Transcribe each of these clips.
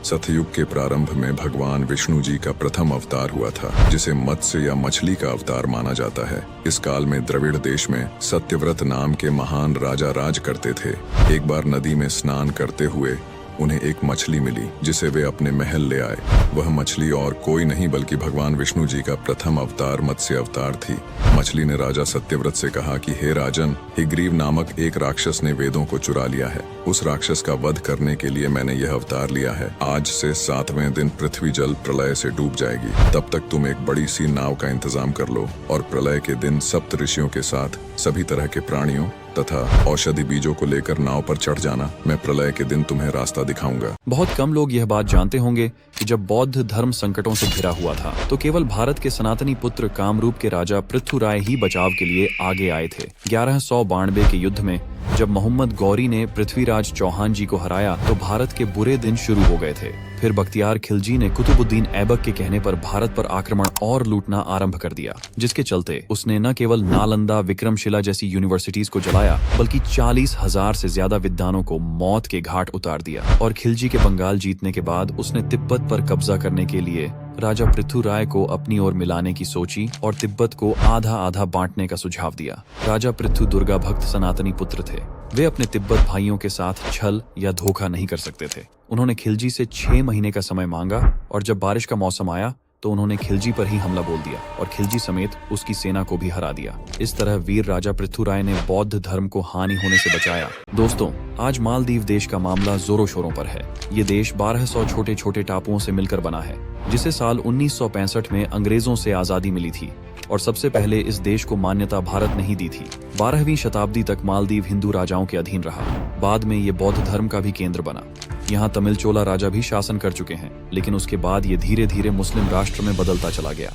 सतयुग के प्रारंभ में भगवान विष्णु जी का प्रथम अवतार हुआ था, जिसे मत्स्य या मछली का अवतार माना जाता है। इस काल में द्रविड़ देश में सत्यव्रत नाम के महान राजा राज करते थे। एक बार नदी में स्नान करते हुए उन्हें एक मछली मिली, जिसे वे अपने महल ले आए। वह मछली और कोई नहीं बल्कि भगवान विष्णु जी का प्रथम अवतार मत्स्य अवतार थी। मछली ने राजा सत्यव्रत से कहा कि हे राजन, हिग्रीव नामक एक राक्षस ने वेदों को चुरा लिया है। उस राक्षस का वध करने के लिए मैंने यह अवतार लिया है। आज से 7वें दिन पृथ्वी जल प्रलय से डूब जाएगी। तब तक तुम एक बड़ी सी नाव का इंतजाम कर लो और प्रलय के दिन सप्त ऋषियों के साथ सभी तरह के प्राणियों तथा औषधि बीजों को लेकर नाव पर चढ़ जाना। मैं प्रलय के दिन तुम्हें रास्ता दिखाऊंगा। बहुत कम लोग यह बात जानते होंगे कि जब बौद्ध धर्म संकटों से घिरा हुआ था तो केवल भारत के सनातनी पुत्र कामरूप के राजा पृथ्वीराय ही बचाव के लिए आगे आए थे। 1192 के युद्ध में जब मोहम्मद गौरी ने पृथ्वीराज चौहान जी को हराया तो भारत के बुरे दिन शुरू हो गए थे। फिर बख्तियार खिलजी ने कुतुबुद्दीन ऐबक के कहने पर भारत पर आक्रमण और लूटना आरंभ कर दिया, जिसके चलते उसने न केवल नालंदा, विक्रमशिला जैसी यूनिवर्सिटीज को जलाया, बल्कि 40,000 से ज्यादा विद्वानों को मौत के घाट उतार दिया। और खिलजी के बंगाल जीतने के बाद उसने तिब्बत पर कब्जा करने के लिए राजा पृथ्वीराय को अपनी ओर मिलाने की सोची और तिब्बत को आधा आधा बांटने का सुझाव दिया। राजा पृथ्वी दुर्गा भक्त सनातनी पुत्र थे। वे अपने तिब्बत भाइयों के साथ छल या धोखा नहीं कर सकते थे। उन्होंने खिलजी से 6 महीने का समय मांगा और जब बारिश का मौसम आया तो उन्होंने खिलजी पर ही हमला बोल दिया और खिलजी समेत उसकी सेना को भी हरा दिया। इस तरह वीर राजा पृथ्वीराय ने बौद्ध धर्म को हानि होने से बचाया। दोस्तों, आज मालदीव देश का मामला जोरों शोरों पर है। ये देश 1200 छोटे छोटे टापुओं से मिलकर बना है, जिसे साल 1965 में अंग्रेजों से आजादी मिली थी और सबसे पहले इस देश को मान्यता भारत ने ही दी थी। 12वीं शताब्दी तक मालदीव हिंदू राजाओं के अधीन रहा। बाद में ये बौद्ध धर्म का भी केंद्र बना। यहाँ तमिल चोला राजा भी शासन कर चुके हैं, लेकिन उसके बाद ये धीरे धीरे मुस्लिम राष्ट्र में बदलता चला गया।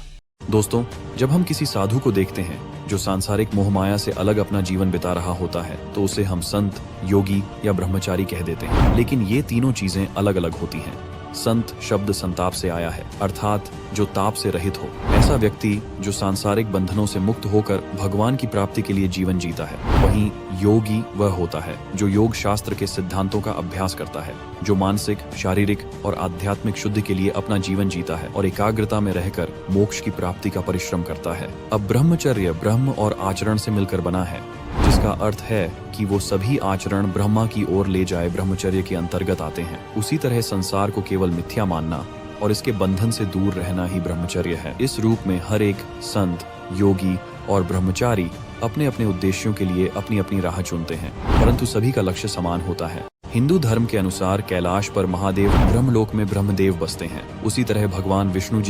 दोस्तों, जब हम किसी साधु को देखते हैं जो सांसारिक मोहमाया से अलग अपना जीवन बिता रहा होता है तो उसे हम संत, योगी या ब्रह्मचारी कह देते हैं। लेकिन ये तीनों चीजें अलग अलग होती हैं। संत शब्द संताप से आया है, अर्थात जो ताप से रहित हो। ऐसा व्यक्ति जो सांसारिक बंधनों से मुक्त होकर भगवान की प्राप्ति के लिए जीवन जीता है। वहीं योगी वह होता है जो योग शास्त्र के सिद्धांतों का अभ्यास करता है, जो मानसिक, शारीरिक और आध्यात्मिक शुद्धि के लिए अपना जीवन जीता है और एकाग्रता में रहकर मोक्ष की प्राप्ति का परिश्रम करता है। अब ब्रह्मचर्य ब्रह्म और आचरण से मिलकर बना है, जिसका अर्थ है कि वो सभी आचरण ब्रह्मा की ओर ले जाए ब्रह्मचर्य के अंतर्गत आते हैं। उसी तरह संसार को केवल मिथ्या मानना और इसके बंधन से दूर रहना ही ब्रह्मचर्य है। इस रूप में हर एक संत, योगी और ब्रह्मचारी अपने अपने उद्देश्यों के लिए अपनी अपनी राह चुनते हैं, परंतु सभी का लक्ष्य समान होता है। हिंदू धर्म के अनुसार कैलाश पर महादेव ब्रह्मलोक में ब्रह्मदेव बसते हैं। उसी तरह भगवान विष्णु जी